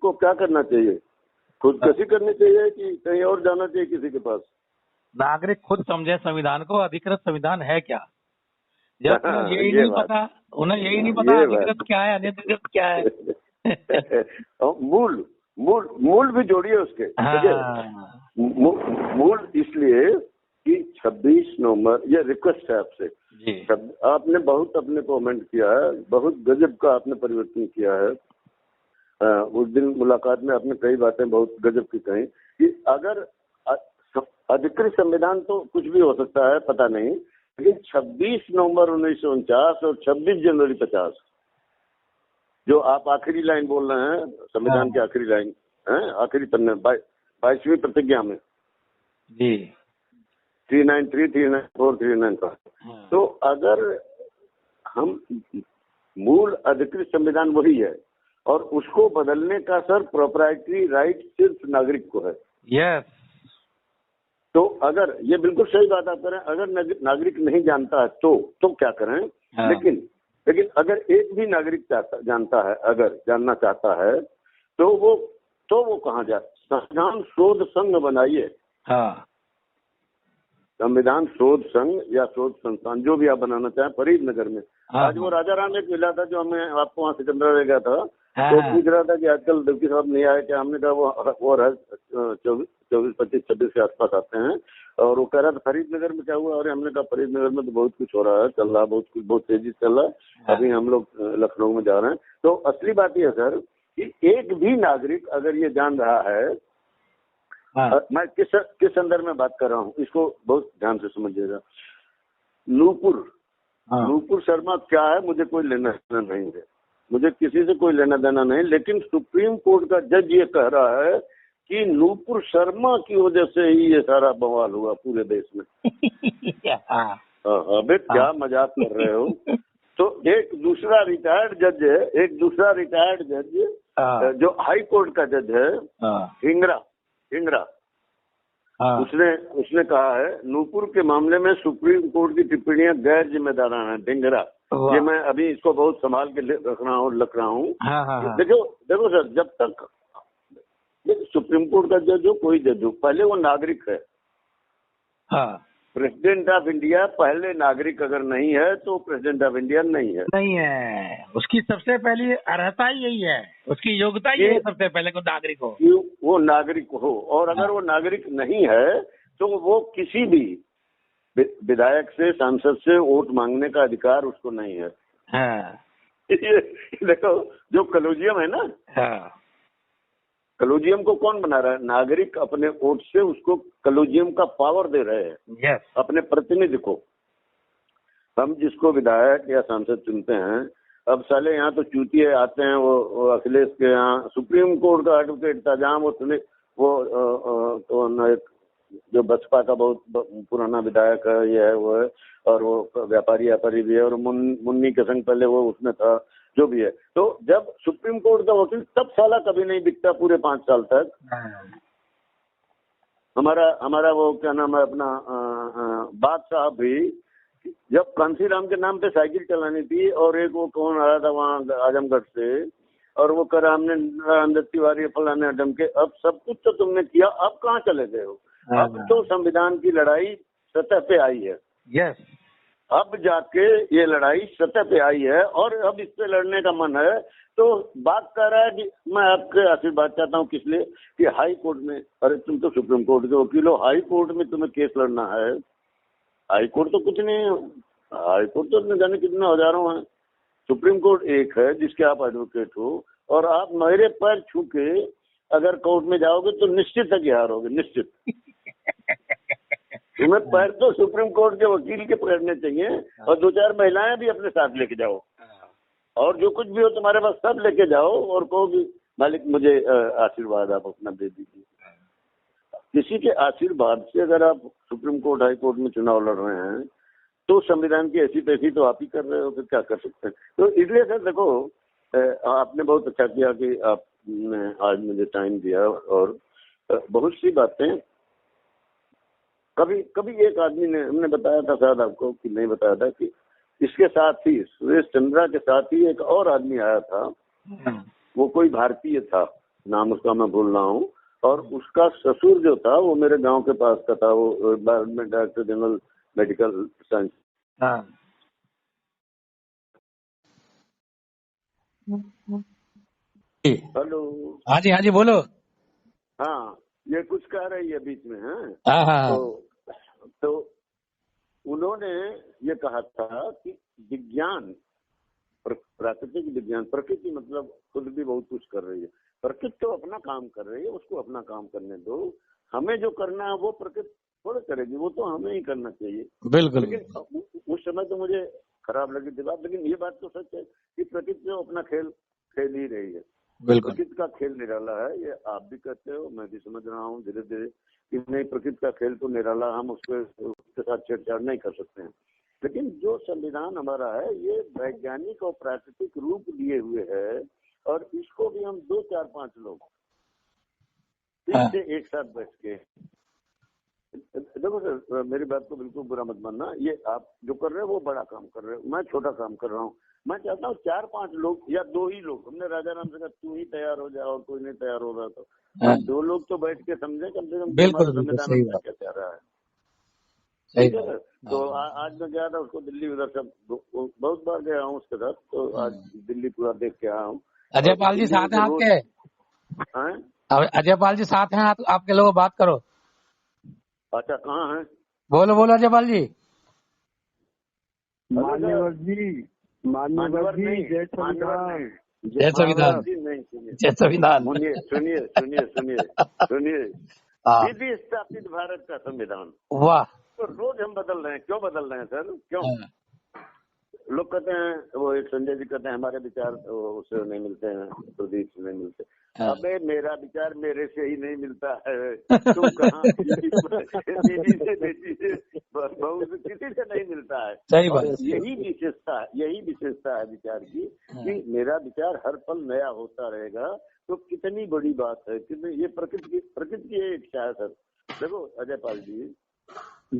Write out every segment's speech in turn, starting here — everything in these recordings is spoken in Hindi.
को क्या करना चाहिए? खुदकशी करनी चाहिए कि कहीं और जाना चाहिए किसी के पास? नागरिक खुद समझे संविधान को, अधिकृत संविधान है क्या। जब उन्हें यही ये नहीं बात, पता, उन्हें यही नहीं पता ये अधिकृत क्या है, अनधिकृत क्या है। और मूल मूल मूल भी जोड़िए उसके। देखिए, हाँ मूल इसलिए कि 26 नवंबर, ये रिक्वेस्ट है आपसे जी। आपने बहुत अपने कमेंट किया है, बहुत गजब का आपने परिवर्तन किया है। उस दिन मुलाकात में आपने कई बातें बहुत गजब की कही कि अगर अधिकृत संविधान तो कुछ भी हो सकता है, पता नहीं, लेकिन 26 नवंबर 1949 और 26 जनवरी 50, जो आप आखिरी लाइन बोल रहे हैं संविधान की आखिरी लाइन है, आखिरी पन्ने 22वीं प्रतिज्ञा में जी 393, 394, 395, तो अगर हम मूल अधिकृत संविधान वही है और उसको बदलने का सर प्रोप्राइटरी राइट सिर्फ नागरिक को है। यस। तो अगर ये बिल्कुल सही बात आप करें, अगर नागरिक नहीं जानता है तो क्या करें। हाँ। लेकिन अगर एक भी नागरिक जानता है, अगर जानना चाहता है तो वो कहाँ जाए? संविधान शोध संघ बनाइए। हाँ। संविधान शोध संघ या शोध संस्थान जो भी आप बनाना चाहें, फरीदनगर में। हाँ। आज वो राजा राम एक मिला था जो हमें आपको वहाँ सिकंदरा ले गया था। हाँ। तो पूछ रहा था कि आजकल देवकी साहब नहीं आए क्या? हमने कहा वो 24, 25, 26 के आसपास आते हैं। और वो कह रहा था फरीदनगर में क्या हुआ? और हमने कहा फरीदनगर में तो बहुत कुछ हो रहा है, चल रहा है, बहुत कुछ बहुत तेजी से चल रहा है। अभी हम लोग लखनऊ में जा रहे हैं। तो असली बात यह है सर कि एक भी नागरिक अगर ये जान रहा है, मैं किस संदर्भ में बात कर रहा हूँ इसको बहुत ध्यान से समझिएगा। नूपुर शर्मा क्या है, मुझे कोई लेना देना नहीं है, मुझे किसी से कोई लेना देना नहीं, लेकिन सुप्रीम कोर्ट का जज ये कह रहा है कि नूपुर शर्मा की वजह से ही ये सारा बवाल हुआ पूरे देश में। अबे क्या मजाक कर रहे हो? तो एक दूसरा रिटायर्ड जज जो हाई कोर्ट का जज है, हिंगरा, उसने कहा है नूपुर के मामले में सुप्रीम कोर्ट की टिप्पणियां गैर जिम्मेदाराना है। ढिंगरा, ये मैं अभी इसको बहुत संभाल के रख रहा हूँ। देखो सर, जब तक सुप्रीम कोर्ट का जज हो, कोई जज हो, पहले वो नागरिक है। प्रेसिडेंट ऑफ इंडिया पहले नागरिक अगर नहीं है तो प्रेसिडेंट ऑफ इंडिया नहीं है। उसकी सबसे पहली अर्हता ही यही है, उसकी योग्यता ही है सबसे पहले को नागरिक हो, वो नागरिक हो। और अगर वो नागरिक नहीं है तो वो किसी भी विधायक से, सांसद से वोट मांगने का अधिकार उसको नहीं है। देखो, जो कलोजियम है ना, कलोजियम को कौन बना रहा है? नागरिक अपने वोट से उसको कलोजियम का पावर दे रहे हैं। अपने प्रतिनिधि को। हम जिसको विधायक या सांसद चुनते हैं, अब साले यहाँ तो चूतिए आते हैं, वो अखिलेश के यहाँ सुप्रीम कोर्ट का एडवोकेट था, जहाँ वो जो बसपा का बहुत पुराना विधायक है, ये है वो है, और वो व्यापारी भी है, और मुन्नी के संग पहले वो उसमें था, जो भी है। तो जब सुप्रीम कोर्ट का वकील तब साला कभी नहीं बिकता पूरे 5 साल तक। हमारा वो क्या नाम है अपना बाद साहब भी, जब कांसीराम के नाम पे साइकिल चलानी थी, और एक वो कौन आया था वहाँ आजमगढ़ से, और वो कह रहा हमने अंदर तिवारी फलाने अडम के, अब सब कुछ तो तुमने किया, अब कहाँ चले गए हो? अब तो संविधान की लड़ाई सतह पे आई है। अब जाके ये लड़ाई सतह पे आई है और अब इस पे लड़ने का मन है। तो बात कर रहा है कि मैं आपके आशीर्वाद चाहता हूँ, किस लिए? कि हाई कोर्ट में, अरे तुम तो सुप्रीम कोर्ट के वकील हो, हाई कोर्ट में तुम्हें केस लड़ना है। हाई कोर्ट तो कुछ नहीं है, हाई कोर्ट तो न जाने कितने हजारों हैं। सुप्रीम कोर्ट एक है जिसके आप एडवोकेट हो, और आप मेरे पैर छू के अगर कोर्ट में जाओगे तो निश्चित है कि हारोगे, निश्चित। तुम्हें पैर तो सुप्रीम कोर्ट के वकील के पकड़ने चाहिए, और 2-4 महिलाएं भी अपने साथ लेके जाओ, और जो कुछ भी हो तुम्हारे पास सब लेके जाओ, और कहो कि मालिक मुझे आशीर्वाद आप अपना दे दीजिए। किसी के आशीर्वाद से अगर आप सुप्रीम कोर्ट, हाई कोर्ट में चुनाव लड़ रहे हैं तो संविधान की ऐसी तैसी तो आप ही कर रहे हो, फिर क्या कर सकते हैं? तो इसलिए सर देखो, आपने बहुत अच्छा किया कि आपने आज मुझे टाइम दिया, और बहुत सी बातें कभी एक आदमी ने, हमने बताया था शायद आपको कि नहीं बताया था, कि इसके साथ ही सुरेश चंद्रा के साथ ही एक और आदमी आया था, वो कोई भारतीय था, नाम उसका मैं भूल रहा हूँ, और उसका ससुर जो था वो मेरे गांव के पास का था, वो भारत में डायरेक्टर जनरल मेडिकल साइंस। हाँ जी, हेलो। हाँ जी, हाँ जी, बोलो। हाँ, ये कुछ कह रही है बीच में, है। हाँ हाँ तो उन्होंने ये कहा था कि विज्ञान, प्राकृतिक विज्ञान, प्रकृति मतलब खुद भी बहुत कुछ कर रही है, प्रकृति तो अपना काम कर रही है, उसको अपना काम करने दो। हमें जो करना है वो प्रकृति थोड़ा करेगी, वो तो हमें ही करना चाहिए। बिल्कुल। लेकिन उस समय तो मुझे खराब लगी थी बात, लेकिन ये बात तो सच है कि प्रकृति तो अपना खेल खेल ही रही है। बिल्कुल प्रकृति का खेल निराला है, ये आप भी कहते हो, मैं भी समझ रहा हूँ धीरे धीरे कि नहीं, प्रकृति का खेल तो निराला, हम उसके साथ छेड़छाड़ नहीं कर सकते हैं। लेकिन जो संविधान हमारा है ये वैज्ञानिक और प्राकृतिक रूप लिए हुए है, और इसको भी हम 2 4 5 लोग ठीक से एक साथ बैठ के, देखो सर, मेरी बात को बिल्कुल बुरा मत मानना, ये आप जो कर रहे हो वो बड़ा काम कर रहे हो, मैं छोटा काम कर रहा हूँ। मैं चाहता हूँ 4 5 लोग या 2 ही लोग, हमने राजा राम से कहा तू ही तैयार हो जाए और कोई नहीं तैयार हो रहा, तो हम 2 लोग तो बैठ के समझे कम से कम कि हमारा संविधान सही हमसे बात, क्या चाह रहा है। सही ठीक है बात। सर। तो आज मैं गया था उसको दिल्ली, उधर से बहुत बार गया हूँ उसके साथ, तो आज दिल्ली पूरा देख के आया हूँ। अजय पाल जी साथ हैं आपके? अजय पाल जी साथ हैं आपके? लोग बात करो। अच्छा, कहाँ है? बोलो बोलो अजय पाल जी। मान्यवर जी, मान्यवर जी, जय संविधान, जय संविधान, जय संविधान। सुनिए सुनिए सुनिए सुनिए सुनिए, विधि स्थापित भारत का संविधान, वाह। तो रोज हम बदल रहे हैं, क्यों बदल रहे हैं सर, क्यों? लोग कहते हैं, वो एक संजय जी कहते हैं हमारे विचार उससे नहीं मिलते हैं, प्रदीप से नहीं मिलते। अबे मेरा विचार मेरे से ही नहीं मिलता है, तुम कहाँ दीदी से बेटी से बहू से किसी से नहीं मिलता है। सही बात। यही विशेषता है विचार की, कि मेरा विचार हर पल नया होता रहेगा, तो कितनी बड़ी बात है, कितनी ये प्रकृति की इच्छा है सर। देखो अजय पाल जी,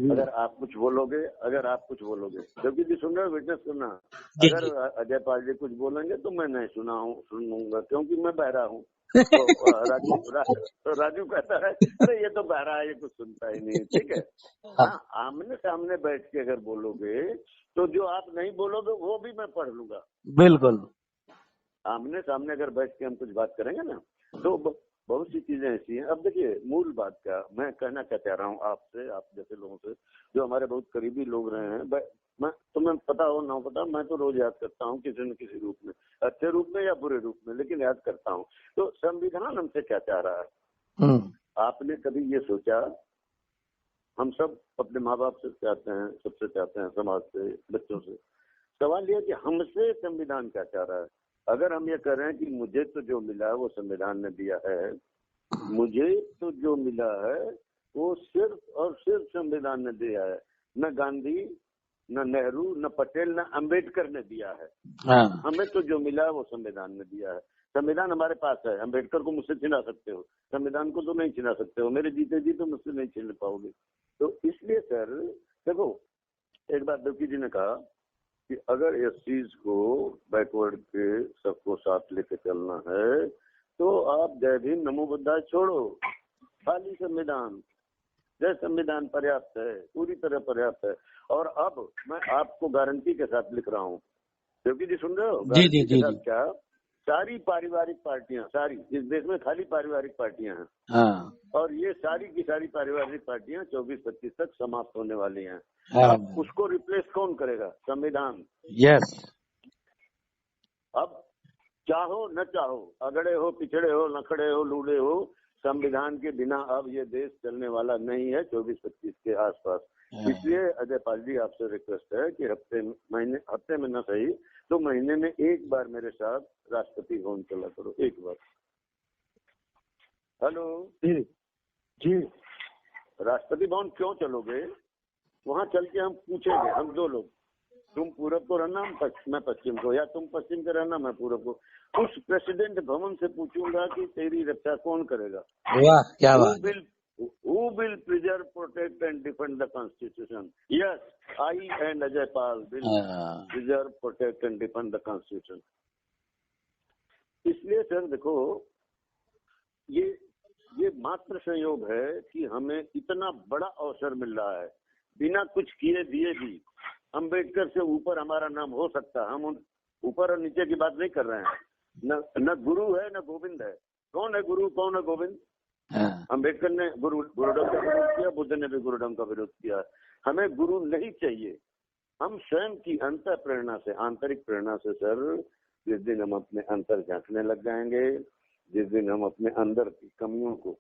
अगर आप कुछ बोलोगे, क्योंकि जी सुन रहे हो, विटनेस करना, अगर अजय पाल जी कुछ बोलेंगे तो मैं नहीं सुनूंगा, क्योंकि मैं बहरा हूँ। तो राजू कहता है अरे ये तो बहरा है, ये कुछ सुनता ही नहीं, ठीक है। हाँ, आमने सामने बैठ के अगर बोलोगे तो जो आप नहीं बोलोगे वो भी मैं पढ़ लूंगा। बिल्कुल। आमने सामने अगर बैठ के हम कुछ बात करेंगे ना, तो बहुत सी चीजें ऐसी हैं। अब देखिए, मूल बात क्या मैं कहना क्या चाह रहा हूँ आपसे, आप जैसे लोगों से, जो हमारे बहुत करीबी लोग रहे हैं, मैं तुम्हें पता हो ना पता, मैं तो रोज याद करता हूँ किसी न किसी रूप में, अच्छे रूप में या बुरे रूप में, लेकिन याद करता हूँ। तो संविधान हमसे क्या चाह रहा है? आपने कभी ये सोचा, हम सब अपने माँ बाप से चाहते हैं, सबसे चाहते हैं, समाज से, बच्चों से, सवाल यह कि हमसे संविधान क्या चाह रहा है? अगर हम ये कह रहे हैं कि मुझे तो जो मिला है वो संविधान ने दिया है, मुझे तो जो मिला है वो सिर्फ और सिर्फ संविधान ने दिया है, न गांधी, न नेहरू, न पटेल, न अंबेडकर ने दिया है। हमें तो जो मिला है वो संविधान ने दिया है। संविधान हमारे पास है, अंबेडकर को मुझसे छिना सकते हो, संविधान को तो नहीं छिना सकते हो, मेरे जीते जी तो मुझसे नहीं छीन पाओगे। तो इसलिए सर देखो, एक बात देवकी जी ने कहा कि अगर इस चीज को बैकवर्ड के सबको साथ लेके चलना है, तो आप जय भीम नमो बुद्धाय छोड़ो, खाली संविधान, जय संविधान पर्याप्त है, पूरी तरह पर्याप्त है। और अब मैं आपको गारंटी के साथ लिख रहा हूँ, क्योंकि जी सुन रहे हो, गारंटी के साथ क्या, सारी पारिवारिक पार्टियां, सारी इस देश में खाली पारिवारिक पार्टियां हैं, और ये सारी की सारी पारिवारिक पार्टियां 24-25 तक समाप्त होने वाली हैं। अब उसको रिप्लेस कौन करेगा? संविधान। यस। अब चाहो न चाहो, अगड़े हो, पिछड़े हो, नखड़े हो, लूड़े हो, संविधान के बिना अब ये देश चलने वाला नहीं है 24-25 के आसपास। इसलिए अजय पाल जी आपसे रिक्वेस्ट है कि हफ्ते में न सही तो महीने में एक बार मेरे साथ राष्ट्रपति भवन चला करो, एक बार। हेलो जी, राष्ट्रपति भवन क्यों चलोगे? वहाँ चल के हम पूछेंगे, हम 2 लोग, तुम पूरब को रहना, मैं पश्चिम को, या तुम पश्चिम को रहना, मैं पूरब को। उस प्रेसिडेंट भवन से पूछूंगा कि तेरी रक्षा कौन करेगा? वाह, क्या बात। Who will preserve, protect and defend the Constitution? Yes, I and Ajay Pal will preserve, protect and defend the Constitution. इसलिए सर देखो, ये मात्र संयोग है कि हमें इतना बड़ा अवसर मिल रहा है, बिना कुछ किए दिए भी। अम्बेडकर से ऊपर हमारा नाम हो सकता है। हम उन ऊपर और नीचे की बात नहीं कर रहे हैं। न गुरु है न गोविंद है। कौन है गुरु, कौन है गोविंद? अम्बेडकर ने गुरुडम का विरोध किया, बुद्ध ने भी गुरुडम का विरोध किया। हमें गुरु नहीं चाहिए। हम स्वयं की अंतर प्रेरणा से, आंतरिक प्रेरणा से सर, जिस दिन हम अपने अंतर झांकने लग जाएंगे, जिस दिन हम अपने अंदर की कमियों को,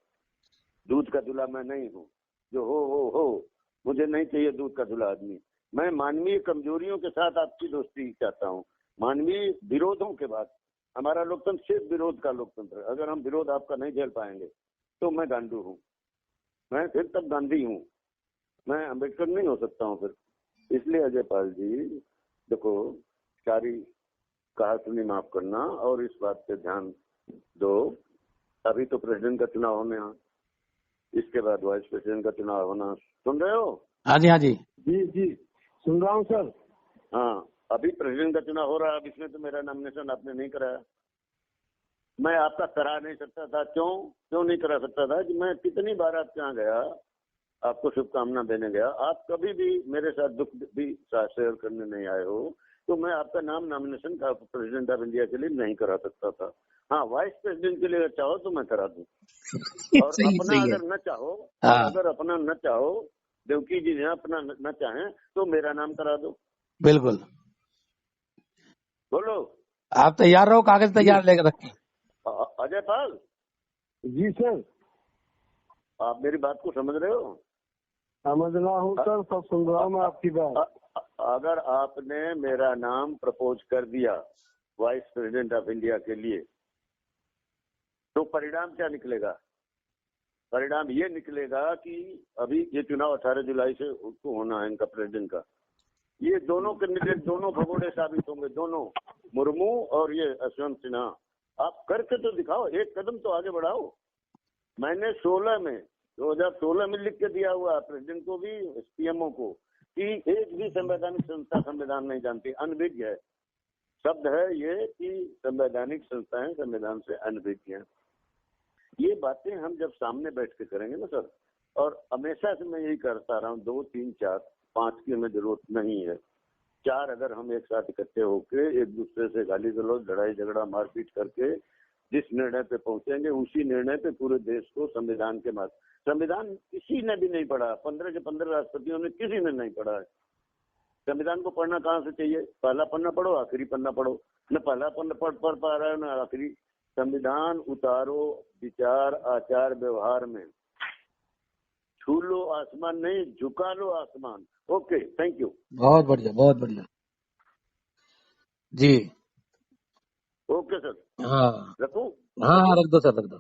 दूध का धुला मैं नहीं हूँ, जो हो मुझे नहीं चाहिए दूध का धुला आदमी। मैं मानवीय कमजोरियों के साथ आपकी दोस्ती चाहता हूँ, मानवीय विरोधों के बाद। हमारा लोकतंत्र सिर्फ विरोध का लोकतंत्र है। अगर हम विरोध आपका नहीं झेल पाएंगे तो मैं गांडू हूँ, मैं फिर तब गांधी हूँ, मैं अम्बेडकर नहीं हो सकता हूँ फिर। इसलिए अजय पाल जी देखो, सारी कहा सुनी माफ करना और इस बात पे ध्यान दो। अभी तो प्रेसिडेंट का चुनाव होने, इसके बाद वाइस प्रेसिडेंट का चुनाव होना। सुन रहे हो? हाँ जी, हाँ जी, जी सुन रहा हूँ सर। हाँ, अभी प्रेसिडेंट का चुनाव हो रहा है। अब इसमें तो मेरा नॉमिनेशन आपने नहीं कराया, मैं आपका करा नहीं सकता था। क्यों नहीं करा सकता था? कि मैं कितनी बार आपके यहाँ गया, आपको शुभकामना देने गया, आप कभी भी मेरे साथ दुख भी शेयर करने नहीं आए हो, तो मैं आपका नाम नॉमिनेशन का प्रेसिडेंट ऑफ इंडिया के लिए नहीं करा सकता था। हाँ, वाइस प्रेसिडेंट के लिए अगर चाहो तो मैं करा दूं, और अपना अगर न चाहो, अगर अपना न चाहो, देवकी जी ने अपना न चाहें तो मेरा नाम करा दो। बिल्कुल, बोलो। आप तैयार रहो, कागज तैयार लेकर रखें। अजय पाल जी सर, आप मेरी बात को समझ रहे हो? समझ रहा हूँ सर, सब सुन रहा हूँ मैं आपकी बात। अगर आपने मेरा नाम प्रपोज कर दिया वाइस प्रेसिडेंट ऑफ इंडिया के लिए, तो परिणाम क्या निकलेगा? परिणाम ये निकलेगा कि अभी ये चुनाव 18 जुलाई से उसको होना है, इनका प्रेसिडेंट का। ये दोनों कैंडिडेट दोनों भगोड़े साबित होंगे, दोनों, मुर्मू और ये यशवंत सिन्हा। आप करके तो दिखाओ, एक कदम तो आगे बढ़ाओ। मैंने 2016 में लिख के दिया हुआ प्रेसिडेंट को भी, पीएमओ को, कि एक भी संवैधानिक संस्था संविधान नहीं जानती, अनभिज्ञ है। शब्द है ये कि संवैधानिक संस्थाएं संविधान से अनभिज्ञ हैं। ये बातें हम जब सामने बैठ के करेंगे ना सर, और हमेशा से मैं यही करता रहा हूँ, 2, 3, 4, 5 की हमें जरूरत नहीं है। 4 अगर हम एक साथ इकट्ठे होके एक दूसरे से गाली गलौज, लड़ाई झगड़ा, मारपीट करके जिस निर्णय पे पहुंचेंगे, उसी निर्णय पे पूरे देश को संविधान के माध्यम, संविधान किसी ने भी नहीं पढ़ा, 15 के 15 राष्ट्रपतियों ने किसी ने नहीं पढ़ा है। संविधान को पढ़ना कहाँ से चाहिए? पहला पन्ना पढ़ो, आखिरी पन्ना पढ़ो। न पहला पन्ना पढ़ पा रहा है, न आखिरी। संविधान उतारो विचार आचार व्यवहार में, छू लो आसमान नहीं, झुका लो आसमान। Okay, thank you. बहुत बढ़िया, बहुत बढ़िया जी। ओके सर, हाँ रखूं? हाँ, रख दो सर, रख दो।